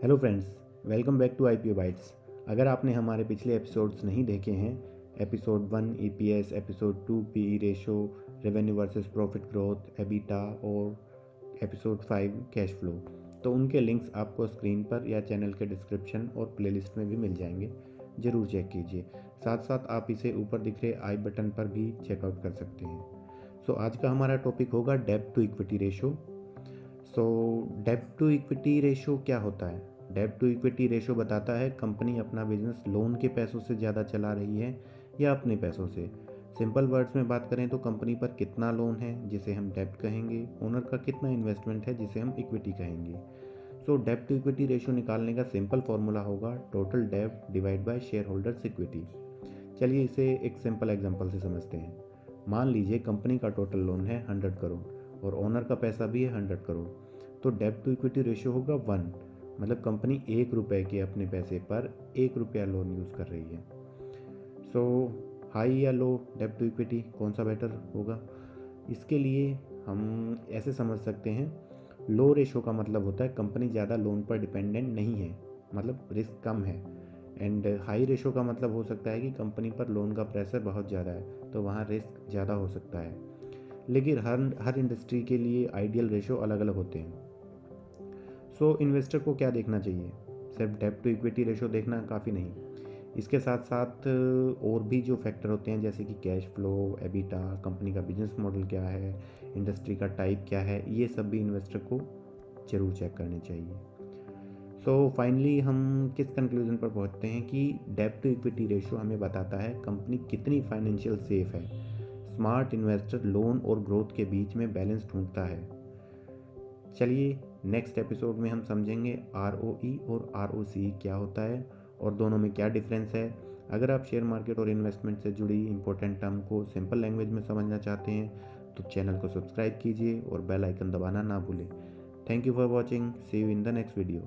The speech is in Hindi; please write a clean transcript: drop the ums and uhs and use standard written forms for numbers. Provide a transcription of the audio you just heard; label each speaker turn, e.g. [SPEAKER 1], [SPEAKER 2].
[SPEAKER 1] Hello friends, welcome back to IPO bytes. अगर आपने हमारे पिछले एपिसोड्स नहीं देखे हैं, episode 1 EPS, episode 2 PE ratio, revenue versus profit growth, EBITDA और एपिसोड 5 कैश फ्लो, तो उनके लिंक्स आपको स्क्रीन पर या चैनल के डिस्क्रिप्शन और प्लेलिस्ट में भी मिल जाएंगे। ज़रूर चेक कीजिए। साथ साथ आप इसे ऊपर दिख रहे आई बटन पर भी चेकआउट कर सकते हैं। आज का हमारा टॉपिक होगा डेब्ट टू इक्विटी रेशो। डेब्ट टू इक्विटी रेशो क्या होता है? डेब्ट टू इक्विटी रेशो बताता है कंपनी अपना बिजनेस लोन के पैसों से ज़्यादा चला रही है या अपने पैसों से। सिंपल वर्ड्स में बात करें तो कंपनी पर कितना लोन है जिसे हम डेब्ट कहेंगे, ओनर का कितना इन्वेस्टमेंट है जिसे हम इक्विटी कहेंगे। डेब्ट टू इक्विटी रेशो निकालने का सिंपल फॉर्मूला होगा टोटल डेब्ट divide by share holders equity. चलिए इसे एक सिंपल एग्जांपल से समझते हैं। मान लीजिए कंपनी का टोटल लोन है 100 करोड़ और ओनर का पैसा भी है 100 करोड़। तो डेब्ट टू इक्विटी रेशियो होगा 1, मतलब कंपनी 1 रुपये के अपने पैसे पर 1 रुपया लोन यूज़ कर रही है। हाई या लो डेब्ट टू इक्विटी, कौन सा बेटर होगा? इसके लिए हम ऐसे समझ सकते हैं, लो रेशो का मतलब होता है कंपनी ज़्यादा लोन पर डिपेंडेंट नहीं है, मतलब रिस्क कम है। एंड हाई रेशो का मतलब हो सकता है कि कंपनी पर लोन का प्रेशर बहुत ज़्यादा है, तो वहाँ रिस्क ज़्यादा हो सकता है। लेकिन हर इंडस्ट्री के लिए आइडियल रेशो अलग अलग होते हैं। इन्वेस्टर को क्या देखना चाहिए? सिर्फ डेब्ट टू इक्विटी रेशो देखना काफ़ी नहीं, इसके साथ साथ और भी जो फैक्टर होते हैं जैसे कि कैश फ्लो, एबिटा, कंपनी का बिजनेस मॉडल क्या है, इंडस्ट्री का टाइप क्या है, ये सब भी इन्वेस्टर को ज़रूर चेक करने चाहिए। फाइनली हम किस कंक्लूजन पर पहुंचते हैं कि डेब्ट टू इक्विटी रेशो हमें बताता है कंपनी कितनी फाइनेंशियल सेफ है। स्मार्ट इन्वेस्टर लोन और ग्रोथ के बीच में बैलेंस ढूंढता है। चलिए नेक्स्ट एपिसोड में हम समझेंगे ROE और ROCE क्या होता है और दोनों में क्या डिफरेंस है। अगर आप शेयर मार्केट और इन्वेस्टमेंट से जुड़ी इंपॉर्टेंट टर्म को सिंपल लैंग्वेज में समझना चाहते हैं तो चैनल को सब्सक्राइब कीजिए और बेल आइकन दबाना ना भूलें। Thank you for watching. See you in the next video.